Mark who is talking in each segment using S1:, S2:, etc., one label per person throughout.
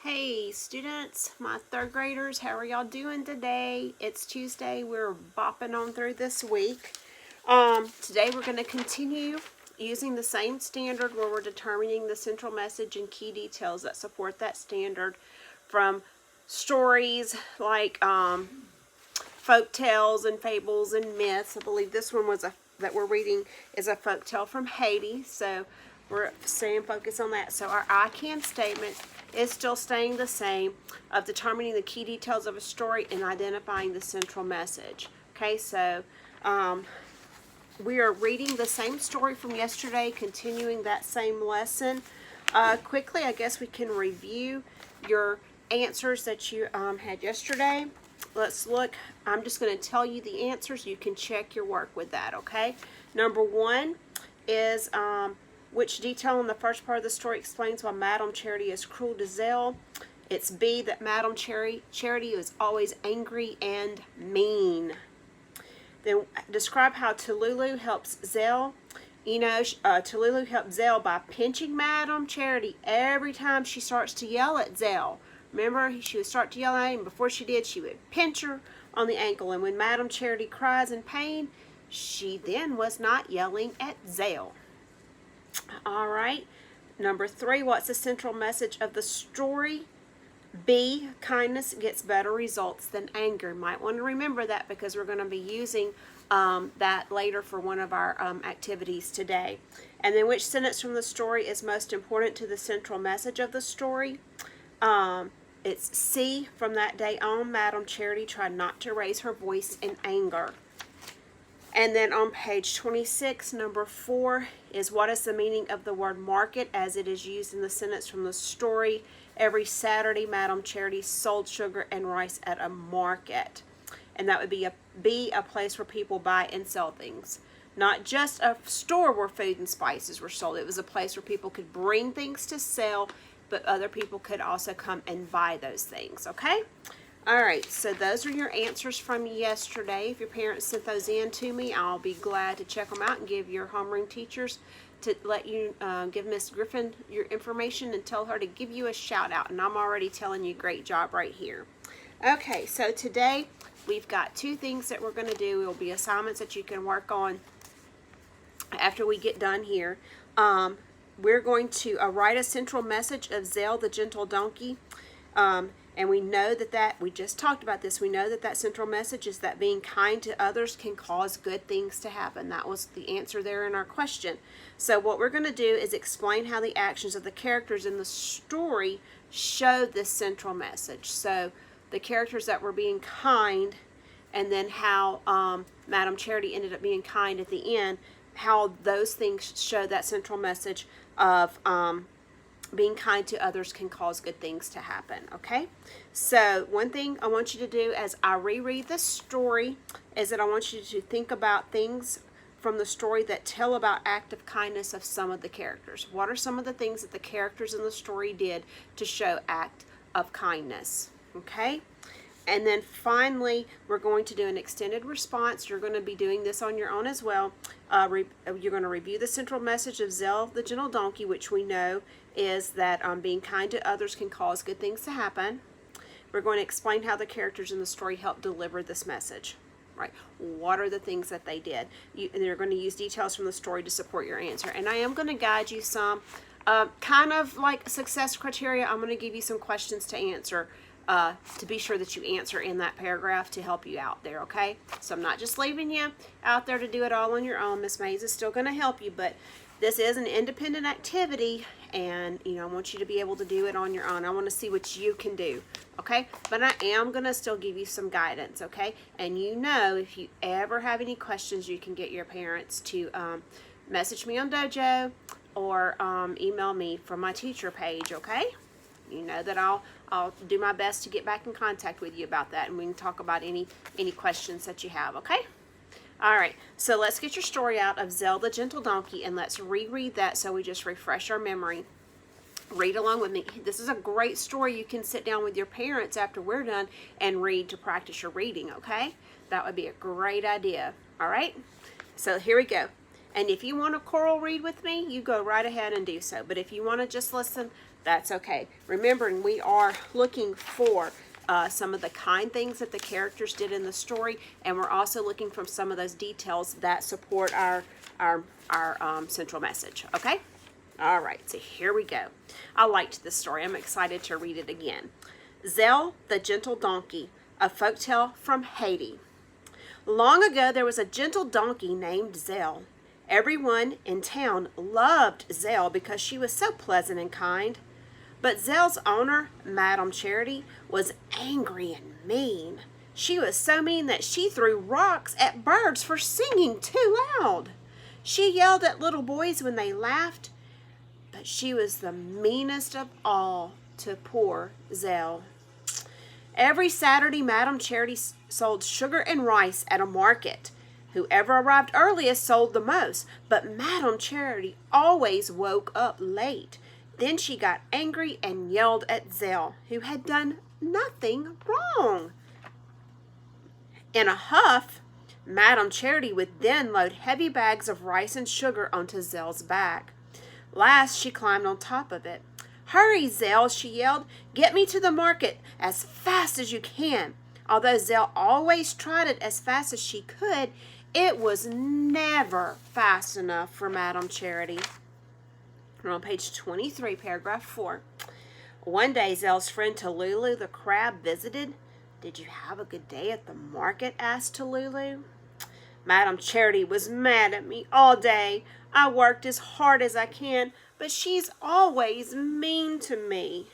S1: Hey students, my third graders, how are y'all doing today? It's Tuesday. We're bopping on through this week. Today we're going to continue using the same standard where we're determining the central message and key details that support that standard from stories like folk tales and fables and myths. I believe this one was that we're reading is a folk tale from Haiti, so we're staying focused on that. So our I can statement is still staying the same of determining the key details of a story and identifying the central message. Okay, so we are reading the same story from yesterday, continuing that same lesson. Quickly, I guess we can review your answers that you had yesterday. Let's look. I'm just going to tell you the answers. You can check your work with that, okay? Number one is which detail in the first part of the story explains why Madame Charity is cruel to Zell? It's B, that Madame Charity is always angry and mean. Then describe how Tallulah helps Zell. You know, Tallulah helps Zell by pinching Madame Charity every time she starts to yell at Zell. Remember, she would start to yell at him. Before she did, she would pinch her on the ankle. And when Madame Charity cries in pain, she then was not yelling at Zell. All right. Number three, what's the central message of the story? B, kindness gets better results than anger. You might want to remember that because we're going to be using that later for one of our activities today. And then which sentence from the story is most important to the central message of the story? It's C, from that day on, Madame Charity tried not to raise her voice in anger. And then on page 26, number 4 is what is the meaning of the word market as it is used in the sentence from the story? Every Saturday, Madame Charity sold sugar and rice at a market. And that would be a place where people buy and sell things. Not just a store where food and spices were sold. It was a place where people could bring things to sell, but other people could also come and buy those things, okay? All right, so those are your answers from yesterday. If your parents sent those in to me, I'll be glad to check them out and give your homeroom teachers to let you give Miss Griffin your information and tell her to give you a shout out. And I'm already telling you great job right here. Okay, so today we've got two things that we're going to do. It will be assignments that you can work on after we get done here. We're going to write a central message of Zell the Gentle Donkey. And we know that we just talked about this. We know that central message is that being kind to others can cause good things to happen. That was the answer there in our question. So what we're going to do is explain how the actions of the characters in the story show this central message. So the characters that were being kind, and then how Madame Charity ended up being kind at the end, how those things show that central message of being kind to others can cause good things to happen, okay? So one thing I want you to do as I reread the story is that I want you to think about things from the story that tell about act of kindness of some of the characters. What are some of the things that the characters in the story did to show act of kindness, okay? And then finally, we're going to do an extended response. You're going to be doing this on your own as well. You're going to review the central message of Zell the Gentle Donkey, which we know is that being kind to others can cause good things to happen. We're going to explain how the characters in the story help deliver this message. Right? What are the things that they did? And you're going to use details from the story to support your answer. And I am going to guide you some kind of like success criteria. I'm going to give you some questions to answer to be sure that you answer in that paragraph to help you out there, okay? So I'm not just leaving you out there to do it all on your own. Miss Mays is still going to help you, but this is an independent activity, and I want you to be able to do it on your own. I want to see what you can do, okay? But I am going to still give you some guidance, okay? And if you ever have any questions, you can get your parents to message me on Dojo or email me from my teacher page, okay? You know that I'll do my best to get back in contact with you about that, and we can talk about any questions that you have, okay? All right, so let's get your story out of Zell the Gentle Donkey, and let's reread that so we just refresh our memory. Read along with me. This is a great story. You can sit down with your parents after we're done and read to practice your reading, okay? That would be a great idea, all right? So here we go. And if you want to choral read with me, you go right ahead and do so. But if you want to just listen That's okay. Remembering we are looking for some of the kind things that the characters did in the story, and we're also looking for some of those details that support our central message. Okay? All right, so here we go. I liked this story. I'm excited to read it again. Zell the Gentle Donkey, a folktale from Haiti. Long ago, there was a gentle donkey named Zell. Everyone in town loved Zell because she was so pleasant and kind. But Zell's owner, Madame Charity, was angry and mean. She was so mean that she threw rocks at birds for singing too loud. She yelled at little boys when they laughed, but she was the meanest of all to poor Zell. Every Saturday, Madame Charity sold sugar and rice at a market. Whoever arrived earliest sold the most, but Madame Charity always woke up late. Then she got angry and yelled at Zell, who had done nothing wrong. In a huff, Madame Charity would then load heavy bags of rice and sugar onto Zell's back. Last, she climbed on top of it. "Hurry, Zell," she yelled. "Get me to the market as fast as you can." Although Zell always trotted as fast as she could, it was never fast enough for Madame Charity. We're on page 23, paragraph 4. One day, Zell's friend Talulu the crab visited. "Did you have a good day at the market?" asked Talulu. "Madame Charity was mad at me all day. I worked as hard as I can, but she's always mean to me."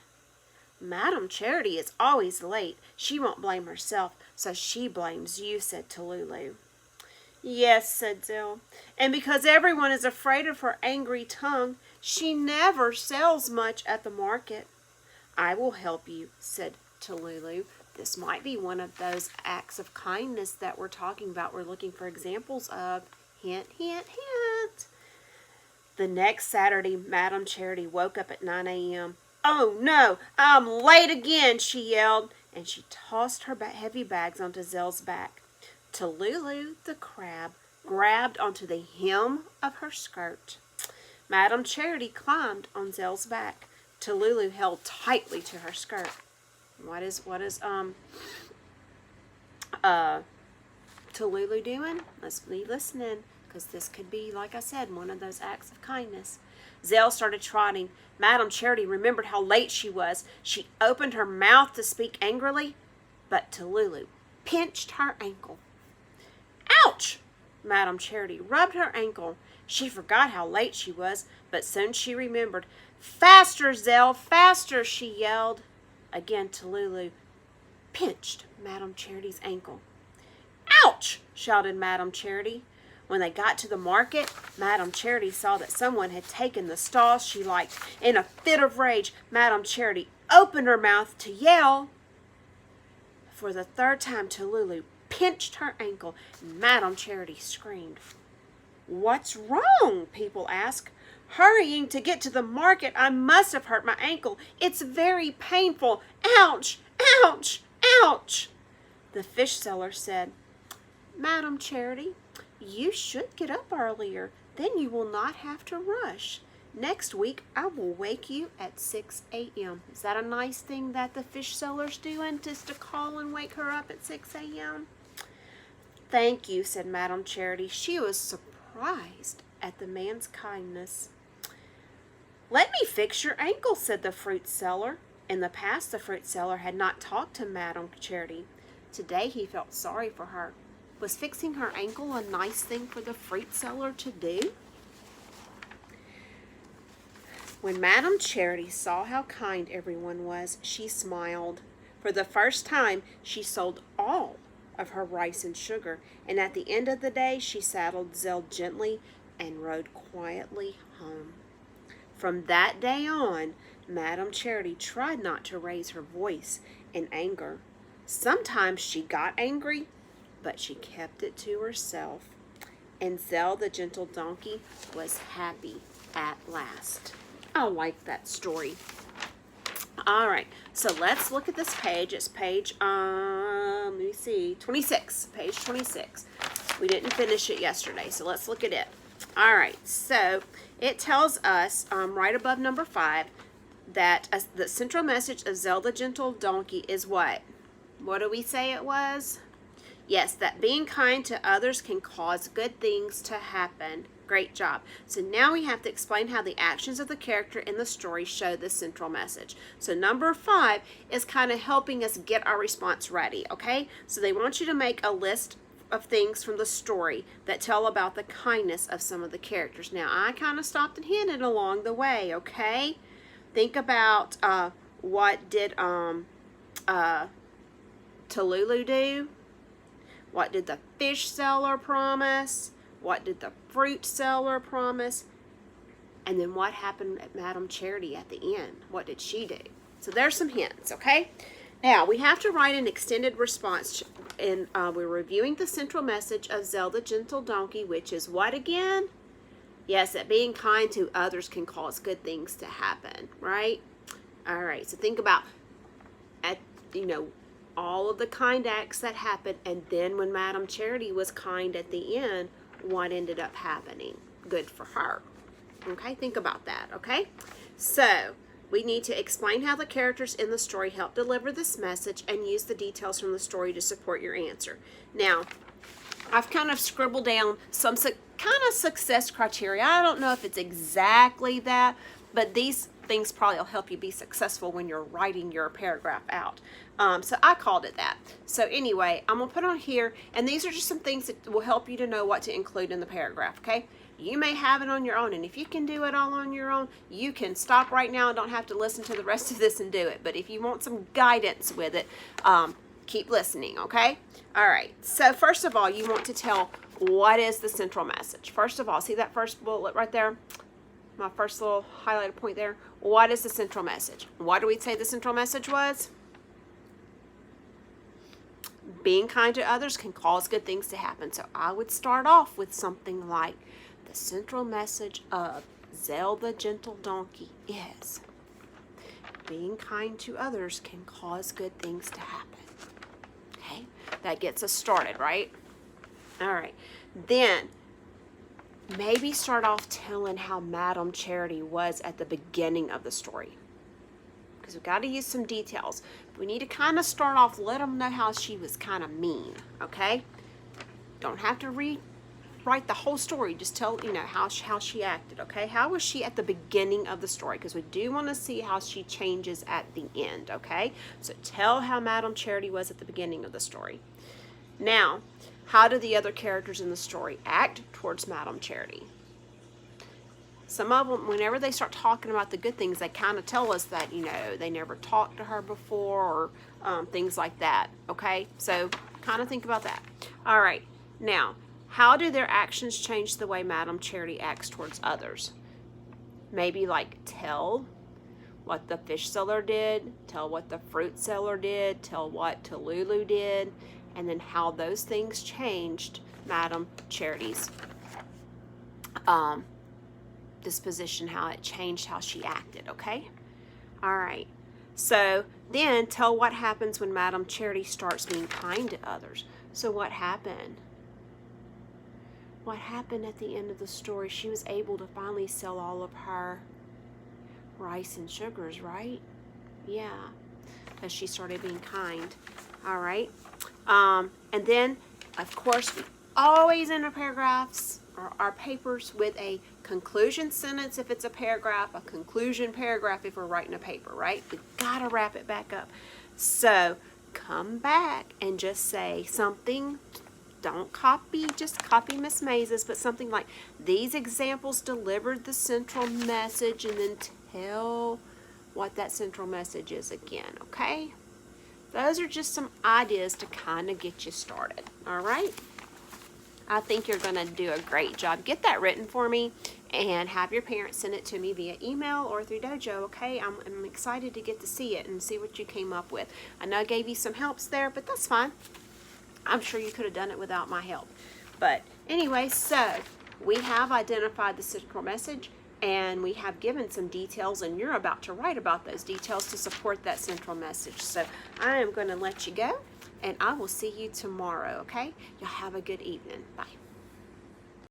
S1: "Madame Charity is always late. She won't blame herself, so she blames you," said Talulu. "Yes," said Zell, "and because everyone is afraid of her angry tongue, she never sells much at the market." "I will help you," said Talulu. This might be one of those acts of kindness that we're talking about. We're looking for examples of. Hint, hint, hint. The next Saturday, Madame Charity woke up at 9 a.m. "Oh no, I'm late again," she yelled, and she tossed her heavy bags onto Zell's back. Talulu the crab grabbed onto the hem of her skirt. Madame Charity climbed on Zell's back. Talulu held tightly to her skirt. What is Talulu doing? Let's be listening, because this could be, like I said, one of those acts of kindness. Zell started trotting. Madame Charity remembered how late she was. She opened her mouth to speak angrily, but Talulu pinched her ankle. "Ouch!" Madame Charity rubbed her ankle. She forgot how late she was, but soon she remembered. "Faster, Zell, faster!" she yelled. Again, Talulu pinched Madame Charity's ankle. "Ouch!" shouted Madame Charity. When they got to the market, Madame Charity saw that someone had taken the stalls she liked. In a fit of rage, Madame Charity opened her mouth to yell. For the third time, Talulu pinched her ankle, and Madame Charity screamed. "What's wrong?" people asked. "Hurrying to get to the market, I must have hurt my ankle. It's very painful. Ouch! Ouch! Ouch!" The fish seller said, "Madame Charity, you should get up earlier. Then you will not have to rush. Next week, I will wake you at 6 a.m. Is that a nice thing that the fish seller's doing, just to call and wake her up at 6 a.m.? "Thank you," said Madame Charity. She was surprised at the man's kindness. "Let me fix your ankle," said the fruit seller. In the past, the fruit seller had not talked to Madame Charity. Today, he felt sorry for her. Was fixing her ankle a nice thing for the fruit seller to do? When Madame Charity saw how kind everyone was, she smiled. For the first time, she sold all of her rice and sugar, and at the end of the day, she saddled Zell gently and rode quietly home. From that day on, Madame Charity tried not to raise her voice in anger. Sometimes she got angry, but she kept it to herself. And Zell the gentle donkey was happy at last. I like that story. All right, so let's look at this page. It's page, let me see, 26, page 26. We didn't finish it yesterday, so let's look at it. All right, so it tells us right above number 5, that the central message of Zelda Gentle Donkey is what? What do we say it was? Yes, that being kind to others can cause good things to happen. Great job. So now we have to explain how the actions of the character in the story show the central message. So number 5 is kind of helping us get our response ready, okay? So they want you to make a list of things from the story that tell about the kindness of some of the characters. Now, I kind of stopped and hinted along the way, okay? Think about what did Tallulah do? What did the fish seller promise? What did the fruit seller promise? And then what happened at Madame Charity at the end? What did she do? So there's some hints, okay? Now, we have to write an extended response, and we're reviewing the central message of Zelda Gentle Donkey, which is what again? Yes, that being kind to others can cause good things to happen, right? All right, so think about, all of the kind acts that happened, and then when Madame Charity was kind at the end, what ended up happening? Good for her. Okay, think about that, okay? So, we need to explain how the characters in the story help deliver this message and use the details from the story to support your answer. Now, I've kind of scribbled down some kind of success criteria. I don't know if it's exactly that, but these things probably will help you be successful when you're writing your paragraph out. So I called it that. So anyway, I'm going to put on here, and these are just some things that will help you to know what to include in the paragraph, okay? You may have it on your own, and if you can do it all on your own, you can stop right now and don't have to listen to the rest of this and do it. But if you want some guidance with it, keep listening, okay? All right, so first of all, you want to tell what is the central message. First of all, see that first bullet right there? My first little highlighted point there. What is the central message? What do we say the central message was? Being kind to others can cause good things to happen. So I would start off with something like, the central message of Zelda Gentle Donkey is being kind to others can cause good things to happen. Okay, that gets us started, right? All right, then maybe start off telling how Madame Charity was at the beginning of the story, because we've got to use some details. We need to kind of start off, let them know how she was kind of mean, okay? Don't have to rewrite the whole story, just tell, how she acted, okay? How was she at the beginning of the story? Because we do want to see how she changes at the end, okay? So tell how Madame Charity was at the beginning of the story. Now, how do the other characters in the story act towards Madame Charity? Some of them, whenever they start talking about the good things, they kind of tell us that, they never talked to her before, or things like that, okay? So kind of think about that. All right, now, how do their actions change the way Madame Charity acts towards others? Maybe like tell what the fish seller did, tell what the fruit seller did, tell what Tallulah did, and then how those things changed Madame Charity's disposition, how it changed how she acted, okay? All right. So then tell what happens when Madame Charity starts being kind to others. So what happened? What happened at the end of the story? She was able to finally sell all of her rice and sugars, right? Yeah, because she started being kind. All right. And then, of course, we always end our paragraphs or our papers with a conclusion sentence if it's a paragraph, a conclusion paragraph if we're writing a paper, right? We've got to wrap it back up. So come back and just say something. Don't copy, just copy Miss Mais's, but something like, these examples delivered the central message, and then tell what that central message is again, okay? Those are just some ideas to kind of get you started, all right? I think you're going to do a great job. Get that written for me and have your parents send it to me via email or through Dojo, okay? I'm excited to get to see it and see what you came up with. I know I gave you some helps there, but that's fine. I'm sure you could have done it without my help. But anyway, so we have identified the central message, and we have given some details, and you're about to write about those details to support that central message. So I am going to let you go, and I will see you tomorrow, okay? Y'all have a good evening. Bye.